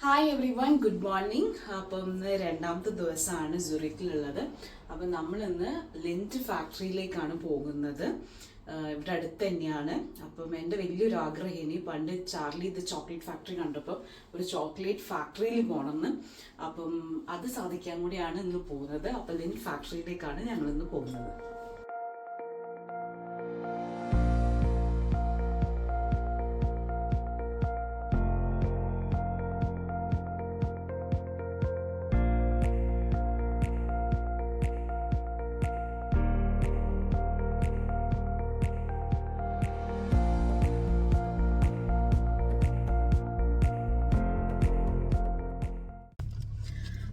Hi every one, good morning. അപ്പം ഇന്ന് രണ്ടാമത്തെ ദിവസമാണ് സൂറിക്കിലുള്ളത്. അപ്പം നമ്മളിന്ന് ലിൻറ്റ് ഫാക്ടറിയിലേക്കാണ് പോകുന്നത്. ഇവിടെ അടുത്ത് തന്നെയാണ്. അപ്പം എൻ്റെ വലിയൊരു ആഗ്രഹം ഇനി പണ്ട് ചാർലി ദ ചോക്ലേറ്റ് ഫാക്ടറി കണ്ടപ്പോൾ ഒരു ചോക്ലേറ്റ് ഫാക്ടറിയിൽ പോകണമെന്ന്. അപ്പം അത് സാധിക്കാൻ കൂടിയാണ് ഇന്ന് പോകുന്നത്. അപ്പം ലിൻറ്റ് ഫാക്ടറിയിലേക്കാണ് ഞങ്ങളിന്ന് പോകുന്നത്.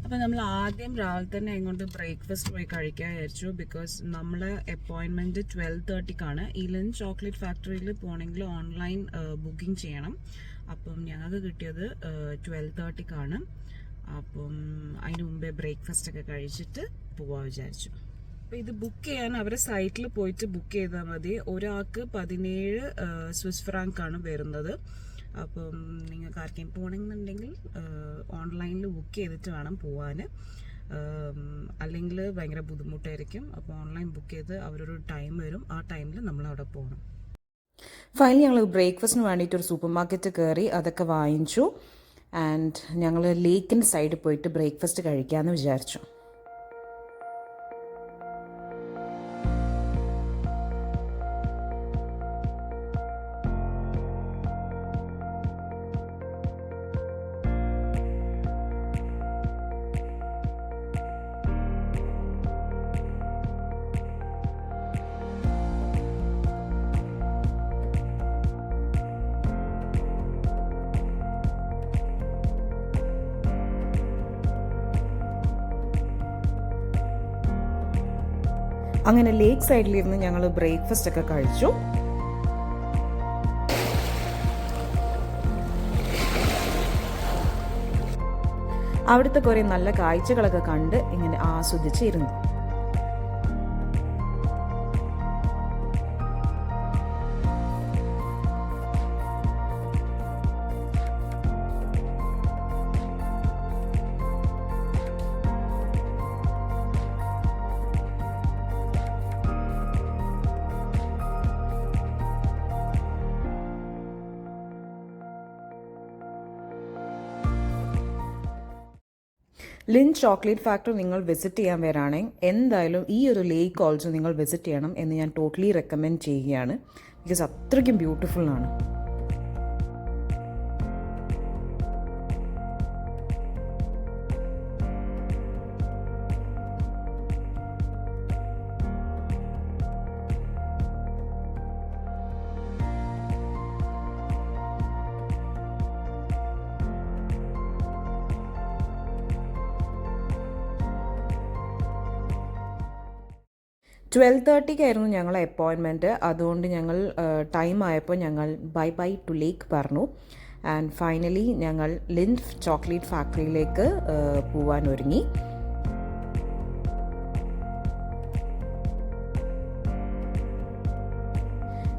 അപ്പോൾ നമ്മൾ ആദ്യം രാവിലെ തന്നെ ഇങ്ങോട്ട് ബ്രേക്ക്ഫാസ്റ്റ് പോയി കഴിക്കാൻ വിചാരിച്ചു. ബിക്കോസ് നമ്മളെ അപ്പോയിൻമെൻറ്റ് 12:30ക്കാണ്. ഈ ലിൻറ്റ് ചോക്ലേറ്റ് ഫാക്ടറിയിൽ പോകണമെങ്കിൽ ഓൺലൈൻ ബുക്കിംഗ് ചെയ്യണം. അപ്പം ഞങ്ങൾക്ക് കിട്ടിയത് 12:30ക്കാണ്. അപ്പം അതിന് മുമ്പേ ബ്രേക്ക്ഫാസ്റ്റ് ഒക്കെ കഴിച്ചിട്ട് പോകാൻ വിചാരിച്ചു. അപ്പോൾ ഇത് ബുക്ക് ചെയ്യാൻ അവരെ സൈറ്റിൽ പോയിട്ട് ബുക്ക് ചെയ്താൽ മതി. ഒരാൾക്ക് 17 സ്വിസ് ഫ്രാങ്ക് ആണ് വരുന്നത്. അപ്പം നിങ്ങൾക്ക് ആർക്കെങ്കിലും പോകണമെന്നുണ്ടെങ്കിൽ ഓൺലൈനിൽ ബുക്ക് ചെയ്തിട്ട് വേണം പോകാൻ. അല്ലെങ്കിൽ ഭയങ്കര ബുദ്ധിമുട്ടായിരിക്കും. അപ്പോൾ ഓൺലൈൻ ബുക്ക് ചെയ്ത് അവരൊരു ടൈം വരും, ആ ടൈമിൽ നമ്മൾ അവിടെ പോകണം. ഫൈനലി ഞങ്ങൾ ബ്രേക്ക്ഫാസ്റ്റിന് വേണ്ടിയിട്ട് ഒരു സൂപ്പർ മാർക്കറ്റ് കയറി, അതൊക്കെ വാങ്ങിച്ചു. ആൻഡ് ഞങ്ങൾ ലേക്കിൻ്റെ സൈഡിൽ പോയിട്ട് ബ്രേക്ക്ഫാസ്റ്റ് കഴിക്കാമെന്ന് വിചാരിച്ചു. അങ്ങനെ ലേക്ക് സൈഡിലിരുന്ന് ഞങ്ങൾ ബ്രേക്ക്ഫാസ്റ്റ് ഒക്കെ കഴിച്ചു. അവിടുത്തെ കുറേ നല്ല കാഴ്ചകളൊക്കെ കണ്ട് ഇങ്ങനെ ആസ്വദിച്ചിരുന്നു. ലിൻറ്റ് ചോക്ലേറ്റ് ഫാക്ടറി നിങ്ങൾ വിസിറ്റ് ചെയ്യാൻ വരാണെങ്കിൽ എന്തായാലും ഈ ഒരു ലേക്ക് ഓൾസോ നിങ്ങൾ വിസിറ്റ് ചെയ്യണം എന്ന് ഞാൻ ടോട്ടലി റെക്കമെൻഡ് ചെയ്യുകയാണ്. ബിക്കോസ് അത്രയ്ക്കും ബ്യൂട്ടിഫുൾ ആണ്. ട്വൽവ് 12:30 ഞങ്ങളെ അപ്പോയിൻമെൻറ്റ്. അതുകൊണ്ട് ഞങ്ങൾ ടൈം ആയപ്പോൾ ഞങ്ങൾ ബൈ ബൈ ടു ലേക്ക് പറഞ്ഞു. ആൻഡ് ഫൈനലി ഞങ്ങൾ ലിൻറ്റ് ചോക്ലേറ്റ് ഫാക്ടറിയിലേക്ക് പോവാൻ ഒരുങ്ങി.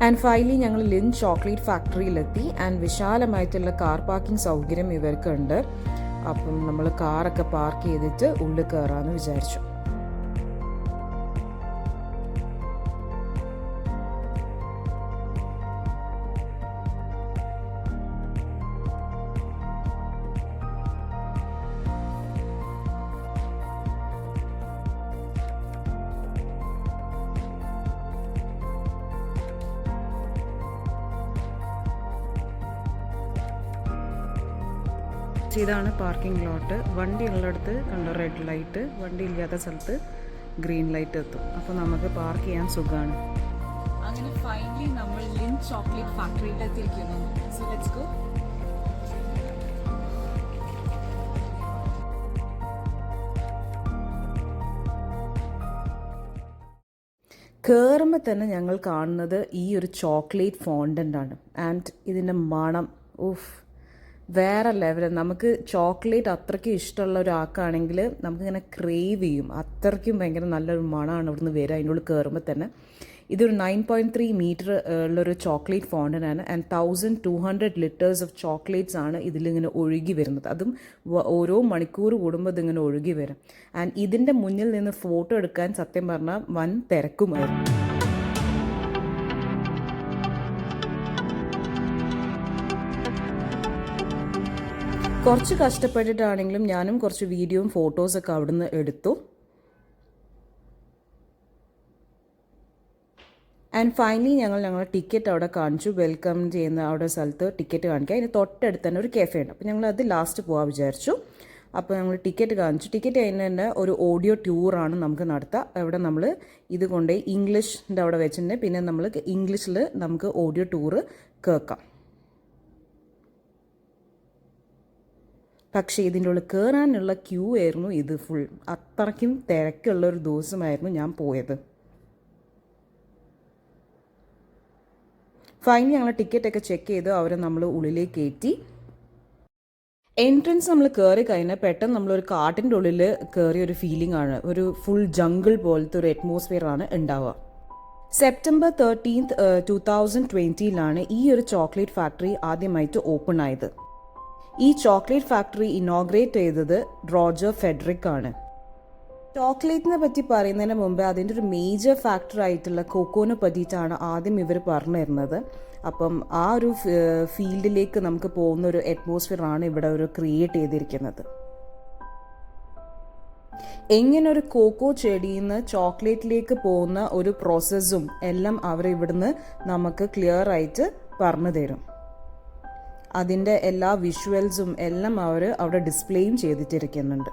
ആൻഡ് ഫൈനലി ഞങ്ങൾ ലിൻറ്റ് ചോക്ലേറ്റ് ഫാക്ടറിയിലെത്തി. ആൻഡ് വിശാലമായിട്ടുള്ള കാർ പാർക്കിംഗ് സൗകര്യം ഇവർക്കുണ്ട്. അപ്പം നമ്മൾ കാറൊക്കെ പാർക്ക് ചെയ്തിട്ട് ഉള്ളിൽ കയറാമെന്ന് വിചാരിച്ചു. ഇതാണ് പാർക്കിംഗ് ലോട്ട്. വണ്ടി ഉള്ളിടത്ത് കണ്ട റെഡ് ലൈറ്റ്, വണ്ടി ഇല്ലാത്ത സ്ഥലത്ത് ഗ്രീൻ ലൈറ്റ് എത്തും. അപ്പോൾ നമുക്ക് പാർക്ക് ചെയ്യാൻ സുഖമാണ്. അങ്ങനെ ഫൈനലി നമ്മൾ ലിൻറ്റ് ചോക്ലേറ്റ് ഫാക്ടറിയിൽ എത്തിയിരിക്കുന്നു. So let's go. കയറുമ്പോൾ തന്നെ ഞങ്ങൾ കാണുന്നത് ഈ ഒരു ചോക്ലേറ്റ് ഫോണ്ടൻ്റാണ്. ആൻഡ് ഇതിൻ്റെ മണം വേറെ ലെവൽ. നമുക്ക് ചോക്ലേറ്റ് അത്രയ്ക്കും ഇഷ്ടമുള്ള ഒരാൾക്കാണെങ്കിൽ നമുക്കിങ്ങനെ ക്രേവ് ചെയ്യും. അത്രയ്ക്കും ഭയങ്കര നല്ലൊരു മണമാണ് ഇവിടുന്ന് വരിക. അതിൻ്റെ ഉള്ളിൽ കയറുമ്പോൾ തന്നെ ഇതൊരു 9.3 മീറ്റർ ഉള്ളൊരു ചോക്ലേറ്റ് ഫോണ്ടനാണ് ആൻഡ് 1200 ലിറ്റേഴ്സ് ഓഫ് ചോക്ലേറ്റ്സ് ആണ് ഇതിലിങ്ങനെ ഒഴുകി വരുന്നത്. അതും ഓരോ മണിക്കൂർ കൂടുമ്പോൾ ഇതിങ്ങനെ ഒഴുകി വരും. ആൻഡ് ഇതിൻ്റെ മുന്നിൽ നിന്ന് ഫോട്ടോ എടുക്കാൻ സത്യം പറഞ്ഞാൽ വൻ തിരക്കുമായിരുന്നു. കുറച്ച് കഷ്ടപ്പെട്ടിട്ടാണെങ്കിലും ഞാനും കുറച്ച് വീഡിയോയും ഫോട്ടോസൊക്കെ അവിടുന്ന് എടുത്തു. ആൻഡ് ഫൈനലി ഞങ്ങളുടെ ടിക്കറ്റ് അവിടെ കാണിച്ചു. വെൽക്കം ചെയ്യുന്ന അവിടെ സ്ഥലത്ത് ടിക്കറ്റ് കാണിക്കുക. അതിന് തൊട്ടടുത്ത് തന്നെ ഒരു കഫേ ഉണ്ട്. അപ്പോൾ ഞങ്ങൾ അത് ലാസ്റ്റ് പോകാൻ വിചാരിച്ചു. അപ്പോൾ ഞങ്ങൾ ടിക്കറ്റ് കാണിച്ചു. ടിക്കറ്റ് കഴിഞ്ഞ് തന്നെ ഒരു ഓഡിയോ ടൂറാണ് നമുക്ക് നടത്തുക. അവിടെ നമ്മൾ ഇത് കൊണ്ട് ഇംഗ്ലീഷിൻ്റെ അവിടെ വെച്ചിട്ടുണ്ട്. പിന്നെ നമ്മൾ ഇംഗ്ലീഷിൽ നമുക്ക് ഓഡിയോ ടൂറ് കേൾക്കാം. പക്ഷേ ഇതിൻ്റെ ഉള്ളിൽ കയറാനുള്ള ക്യൂ ആയിരുന്നു ഇത് ഫുൾ. അത്രയ്ക്കും തിരക്കുള്ളൊരു ദിവസമായിരുന്നു ഞാൻ പോയത്. ഫൈനലി ഞങ്ങൾ ടിക്കറ്റൊക്കെ ചെക്ക് ചെയ്ത് അവർ നമ്മൾ ഉള്ളിലേക്ക് കയറ്റി. എൻട്രൻസ് നമ്മൾ കയറി കഴിഞ്ഞാൽ പെട്ടെന്ന് നമ്മളൊരു കാട്ടിൻ്റെ ഉള്ളിൽ കയറിയ ഒരു ഫീലിംഗ് ആണ്. ഒരു ഫുൾ ജംഗിൾ പോലത്തെ ഒരു അറ്റ്മോസ്ഫിയർ ആണ് ഉണ്ടാവുക. സെപ്റ്റംബർ 13, 2020 ഈ ഒരു ചോക്ലേറ്റ് ഫാക്ടറി ആദ്യമായിട്ട് ഓപ്പൺ ആയത്. ഈ ചോക്ലേറ്റ് ഫാക്ടറി ഇനോഗ്രേറ്റ് ചെയ്തത് റോജർ ഫെഡറിക് ആണ്. ചോക്ലേറ്റിനെ പറ്റി പറയുന്നതിന് മുമ്പ് അതിൻ്റെ ഒരു മേജർ ഫാക്ടർ ആയിട്ടുള്ള കൊക്കോനെ പറ്റിയിട്ടാണ് ആദ്യം ഇവർ പറഞ്ഞു തരുന്നത്. അപ്പം ആ ഒരു ഫീൽഡിലേക്ക് നമുക്ക് പോകുന്ന ഒരു അറ്റ്മോസ്ഫിയർ ആണ് ഇവിടെ ഒരു ക്രിയേറ്റ് ചെയ്തിരിക്കുന്നത്. എങ്ങനെ ഒരു കോക്കോ ചെടിയിൽ നിന്ന് ചോക്ലേറ്റിലേക്ക് പോകുന്ന ഒരു പ്രോസസ്സും എല്ലാം അവർ ഇവിടുന്ന് നമുക്ക് ക്ലിയർ ആയിട്ട് പറഞ്ഞു തരും. അതിൻ്റെ എല്ലാ വിഷ്വൽസും എല്ലാം അവർ അവിടെ ഡിസ്പ്ലേയും ചെയ്തിട്ടിരിക്കുന്നുണ്ട്.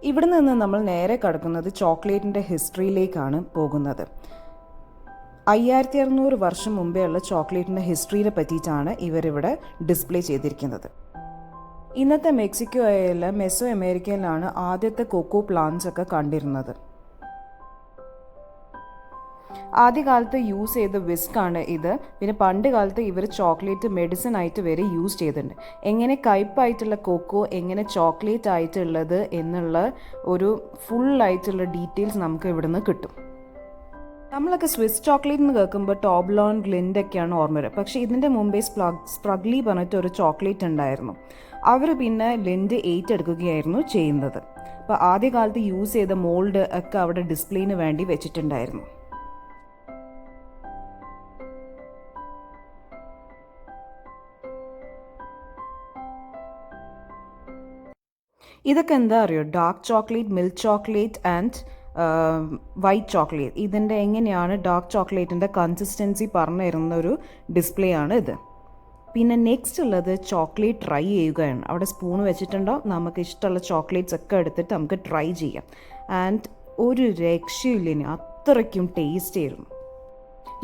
ഇവിടെ നിന്ന് നമ്മൾ നേരെ കടക്കുന്നത് ചോക്ലേറ്റിൻ്റെ ഹിസ്റ്ററിയിലേക്കാണ് പോകുന്നത്. 5600 വർഷം മുമ്പേ ഉള്ള ചോക്ലേറ്റിൻ്റെ ഹിസ്റ്ററിയെ പറ്റിയിട്ടാണ് ഇവരിവിടെ ഡിസ്പ്ലേ ചെയ്തിരിക്കുന്നത്. ഇന്നത്തെ മെക്സിക്കോയിലെ മെസോ അമേരിക്കയിലാണ് ആദ്യത്തെ കൊക്കോ പ്ലാന്റ്സ് ഒക്കെ കണ്ടിരുന്നത്. ആദ്യകാലത്ത് യൂസ് ചെയ്ത വിസ്കാണ് ഇത്. പിന്നെ പണ്ട് കാലത്ത് ഇവർ ചോക്ലേറ്റ് മെഡിസിൻ ആയിട്ട് വരെ യൂസ് ചെയ്തിട്ടുണ്ട്. എങ്ങനെ കയ്പായിട്ടുള്ള കൊക്കോ എങ്ങനെ ചോക്ലേറ്റ് ആയിട്ടുള്ളത് എന്നുള്ള ഒരു ഫുള്ളായിട്ടുള്ള ഡീറ്റെയിൽസ് നമുക്ക് ഇവിടുന്ന് കിട്ടും. നമ്മളൊക്കെ സ്വിസ് ചോക്ലേറ്റ് എന്ന് കേൾക്കുമ്പോൾ ടോബ്ലോൺ ഗ്ലിൻഡ് ഒക്കെയാണ് ഓർമ്മ വരിക. പക്ഷേ ഇതിൻ്റെ മുമ്പേ സ്പ്രഗ്ലി പറഞ്ഞിട്ട് ഒരു ചോക്ലേറ്റ് ഉണ്ടായിരുന്നു. അവർ പിന്നെ ലിൻഡ് ഏറ്റെടുക്കുകയായിരുന്നു ചെയ്യുന്നത്. അപ്പോൾ ആദ്യകാലത്ത് യൂസ് ചെയ്ത മോൾഡ് ഒക്കെ അവിടെ ഡിസ്പ്ലേന് വേണ്ടി വെച്ചിട്ടുണ്ടായിരുന്നു. ഇതൊക്കെ എന്താ അറിയോ, dark chocolate, milk chocolate and white chocolate. ഇതിൻ്റെ എങ്ങനെയാണ് ഡാർക്ക് ചോക്ലേറ്റിൻ്റെ കൺസിസ്റ്റൻസി പറഞ്ഞു തരുന്ന ഒരു ഡിസ്പ്ലേ ആണ് ഇത്. പിന്നെ നെക്സ്റ്റ് ഉള്ളത് ചോക്ലേറ്റ് ട്രൈ ചെയ്യുകയാണ്. അവിടെ സ്പൂൺ വെച്ചിട്ടുണ്ടോ, നമുക്ക് ഇഷ്ടമുള്ള ചോക്ലേറ്റ്സ് ഒക്കെ എടുത്തിട്ട് നമുക്ക് ട്രൈ ചെയ്യാം. ആൻഡ് ഒരു രക്ഷയില്ലിന് അത്രയ്ക്കും ടേസ്റ്റ് ആയിരുന്നു.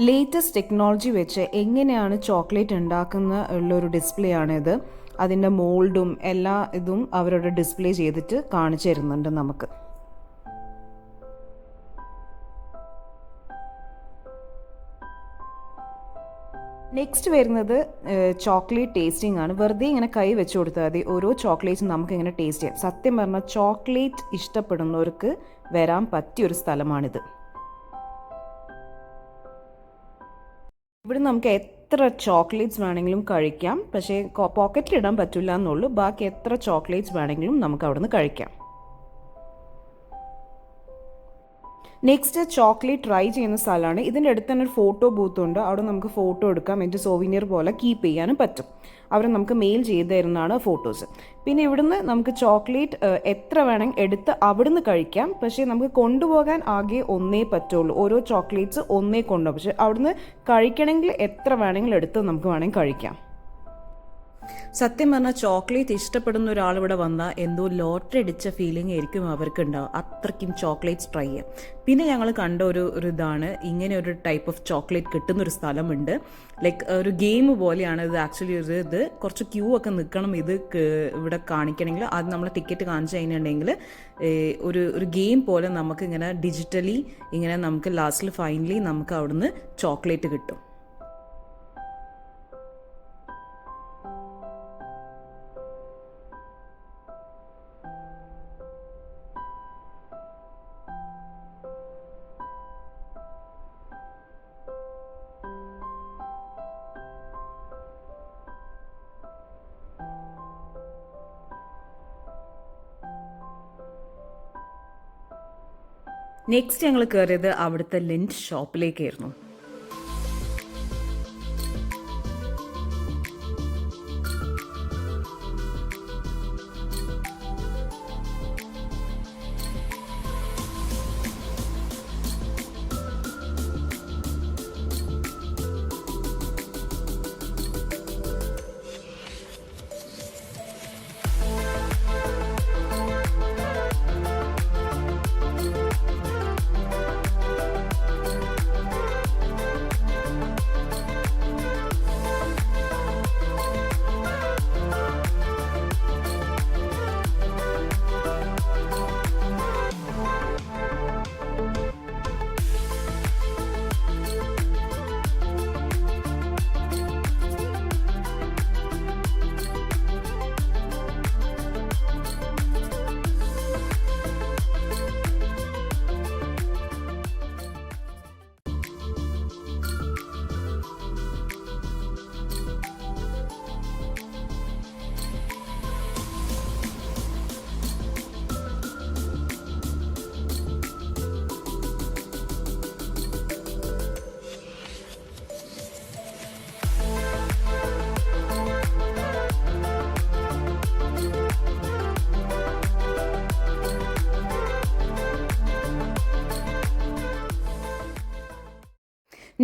ലേറ്റസ്റ്റ് ടെക്നോളജി വെച്ച് എങ്ങനെയാണ് ചോക്ലേറ്റ് ഉണ്ടാക്കുന്ന ഉള്ളൊരു ഡിസ്പ്ലേ ആണിത്. അതിൻ്റെ മോൾഡും എല്ലാ ഇതും അവരുടെ ഡിസ്പ്ലേ ചെയ്തിട്ട് കാണിച്ചു തരുന്നുണ്ട് നമുക്ക്. നെക്സ്റ്റ് വരുന്നത് ചോക്ലേറ്റ് ടേസ്റ്റിംഗ് ആണ്. വെറുതെ ഇങ്ങനെ കൈ വെച്ച് കൊടുത്താൽ മതി, ഓരോ ചോക്ലേറ്റ്സും നമുക്ക് ഇങ്ങനെ ടേസ്റ്റ് ചെയ്യാം. സത്യം പറഞ്ഞാൽ ചോക്ലേറ്റ് ഇഷ്ടപ്പെടുന്നവർക്ക് വരാൻ പറ്റിയൊരു സ്ഥലമാണിത്. ഇവിടെ നമുക്ക് എത്ര ചോക്ലേറ്റ്സ് വേണമെങ്കിലും കഴിക്കാം. പക്ഷേ പോക്കറ്റിലിടാൻ പറ്റില്ല എന്നുള്ളൂ. ബാക്കി എത്ര ചോക്ലേറ്റ്സ് വേണമെങ്കിലും നമുക്ക് അവിടെ നിന്ന് കഴിക്കാം. നെക്സ്റ്റ് ചോക്ലേറ്റ് ട്രൈ ചെയ്യുന്ന സ്ഥലമാണ്. ഇതിൻ്റെ അടുത്ത് തന്നെ ഒരു ഫോട്ടോ ബൂത്ത് ഉണ്ട്. അവിടെ നമുക്ക് ഫോട്ടോ എടുക്കാം, എന്നിട്ട് സോവിനിയർ പോലെ കീപ്പ് ചെയ്യാനും പറ്റും. അവർ നമുക്ക് മെയിൽ ചെയ്ത് തരുന്നതാണ് ഫോട്ടോസ്. പിന്നെ ഇവിടുന്ന് നമുക്ക് ചോക്ലേറ്റ് എത്ര വേണമെങ്കിൽ എടുത്ത് അവിടുന്ന് കഴിക്കാം. പക്ഷേ നമുക്ക് കൊണ്ടുപോകാൻ ആകെ ഒന്നേ പറ്റുള്ളൂ. ഓരോ ചോക്ലേറ്റ്സ് ഒന്നേ കൊണ്ടുപോകും. പക്ഷേ അവിടുന്ന് കഴിക്കണമെങ്കിൽ എത്ര വേണമെങ്കിലും എടുത്ത് നമുക്ക് വേണമെങ്കിൽ കഴിക്കാം. സത്യം പറഞ്ഞാൽ ചോക്ലേറ്റ് ഇഷ്ടപ്പെടുന്ന ഒരാൾ ഇവിടെ വന്നാൽ എന്തോ ലോട്ടറി അടിച്ച ഫീലിംഗ് ആയിരിക്കും അവർക്ക് ഉണ്ടാവും, അത്രയ്ക്കും ചോക്ലേറ്റ്സ് ട്രൈ ചെയ്യാം. പിന്നെ ഞങ്ങൾ കണ്ട ഒരു ഇതാണ്, ഇങ്ങനെ ഒരു ടൈപ്പ് ഓഫ് ചോക്ലേറ്റ് കിട്ടുന്നൊരു സ്ഥലമുണ്ട്. ലൈക്ക് ഒരു ഗെയിം പോലെയാണ് ഇത് ആക്ച്വലി. ഇത് കുറച്ച് ക്യൂ ഒക്കെ നിൽക്കണം ഇത് ഇവിടെ കാണിക്കണമെങ്കിൽ. അത് നമ്മൾ ടിക്കറ്റ് കാണിച്ചു കഴിഞ്ഞിട്ടുണ്ടെങ്കിൽ ഒരു ഗെയിം പോലെ നമുക്ക് ഇങ്ങനെ ഡിജിറ്റലി ഇങ്ങനെ നമുക്ക് ലാസ്റ്റിൽ ഫൈനലി നമുക്ക് അവിടുന്ന് ചോക്ലേറ്റ് കിട്ടും. നെക്സ്റ്റ് ഞങ്ങൾ കയറിയത് അവിടുത്തെ ലിൻഡ് ഷോപ്പിലേക്കായിരുന്നു.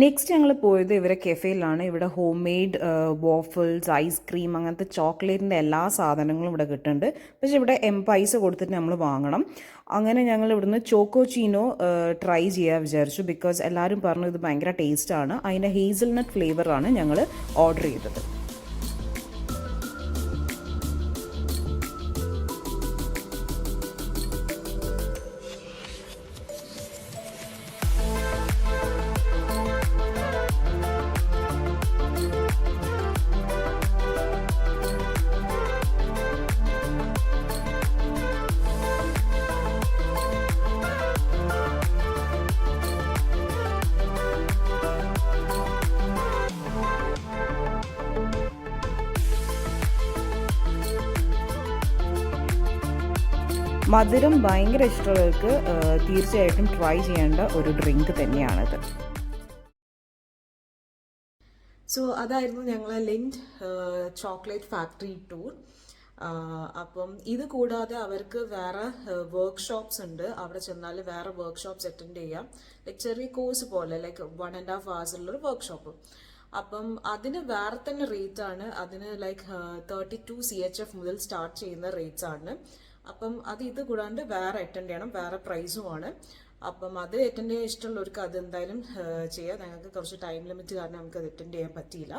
നെക്സ്റ്റ് ഞങ്ങൾ പോയത് ഇവരെ കെഫേയിലാണ്. ഇവിടെ ഹോം മെയ്ഡ് വോഫിൾസ്, ഐസ്ക്രീം, അങ്ങനത്തെ ചോക്ലേറ്റിൻ്റെ എല്ലാ സാധനങ്ങളും ഇവിടെ കിട്ടുന്നുണ്ട്. പക്ഷേ ഇവിടെ പൈസ കൊടുത്തിട്ട് നമ്മൾ വാങ്ങണം. അങ്ങനെ ഞങ്ങൾ ഇവിടുന്ന് ചോക്കോച്ചീനോ ട്രൈ ചെയ്യാൻ വിചാരിച്ചു. ബിക്കോസ് എല്ലാവരും പറഞ്ഞു ഇത് ഭയങ്കര ടേസ്റ്റാണ്. അതിൻ്റെ ഹേസൽനട്ട് ഫ്ലേവറാണ് ഞങ്ങൾ ഓർഡർ ചെയ്തത്. മധുരം ഭയങ്കര ഇഷ്ടമുള്ളവർക്ക് തീർച്ചയായിട്ടും ട്രൈ ചെയ്യേണ്ട ഒരു ഡ്രിങ്ക് തന്നെയാണിത്. സോ അതായിരുന്നു ഞങ്ങളെ ലിൻഡ് ചോക്ലേറ്റ് ഫാക്ടറി ടൂർ. അപ്പം ഇത് കൂടാതെ അവർക്ക് വേറെ വർക്ക്ഷോപ്സ് ഉണ്ട്. അവിടെ ചെന്നാൽ വേറെ വർക്ക്ഷോപ്സ് അറ്റൻഡ് ചെയ്യാം. ലൈക്ക് ചെറിയ കോഴ്സ് പോലെ, ലൈക്ക് 1.5 hours ഉള്ളൊരു വർക്ക്ഷോപ്പ്. അപ്പം അതിന് വേറെ തന്നെ റേറ്റ് ആണ്. അതിന് ലൈക്ക് 32 CHF മുതൽ സ്റ്റാർട്ട് ചെയ്യുന്ന റേറ്റ്സ് ആണ്. അപ്പം അത് ഇത് കൂടാണ്ട് വേറെ അറ്റൻഡ് ചെയ്യണം, വേറെ പ്രൈസുമാണ്. അപ്പം അത് അറ്റൻഡ് ചെയ്യാൻ ഇഷ്ടമുള്ളവർക്ക് അത് എന്തായാലും ചെയ്യാം. ഞങ്ങൾക്ക് കുറച്ച് ടൈം ലിമിറ്റ് കാരണം നമുക്ക് അത് അറ്റൻഡ് ചെയ്യാൻ പറ്റിയില്ല.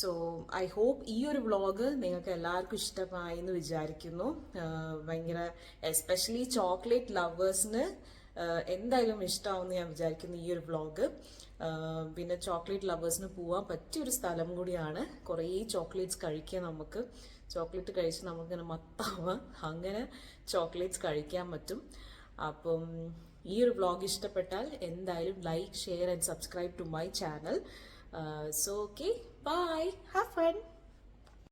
സോ ഐ ഹോപ്പ് ഈ ഒരു വ്ളോഗ് നിങ്ങൾക്ക് എല്ലാവർക്കും ഇഷ്ടമായി എന്ന് വിചാരിക്കുന്നു. ഭയങ്കര എസ്പെഷ്യലി ചോക്ലേറ്റ് ലവേഴ്സിന് എന്തായാലും ഇഷ്ടമാവുമെന്ന് ഞാൻ വിചാരിക്കുന്നു ഈ ഒരു വ്ളോഗ്. പിന്നെ ചോക്ലേറ്റ് ലവേഴ്സിന് പോകാൻ പറ്റിയൊരു സ്ഥലം കൂടിയാണ്. കുറേ ചോക്ലേറ്റ്സ് കഴിക്കുക, നമുക്ക് ചോക്ലേറ്റ് കഴിച്ച് നമുക്കിങ്ങനെ മത്താവാം, അങ്ങനെ ചോക്ലേറ്റ്സ് കഴിക്കാൻ പറ്റും. അപ്പം ഈ ഒരു വ്ളോഗ് ഇഷ്ടപ്പെട്ടാൽ എന്തായാലും like, share and subscribe to my channel. So okay, bye, have fun.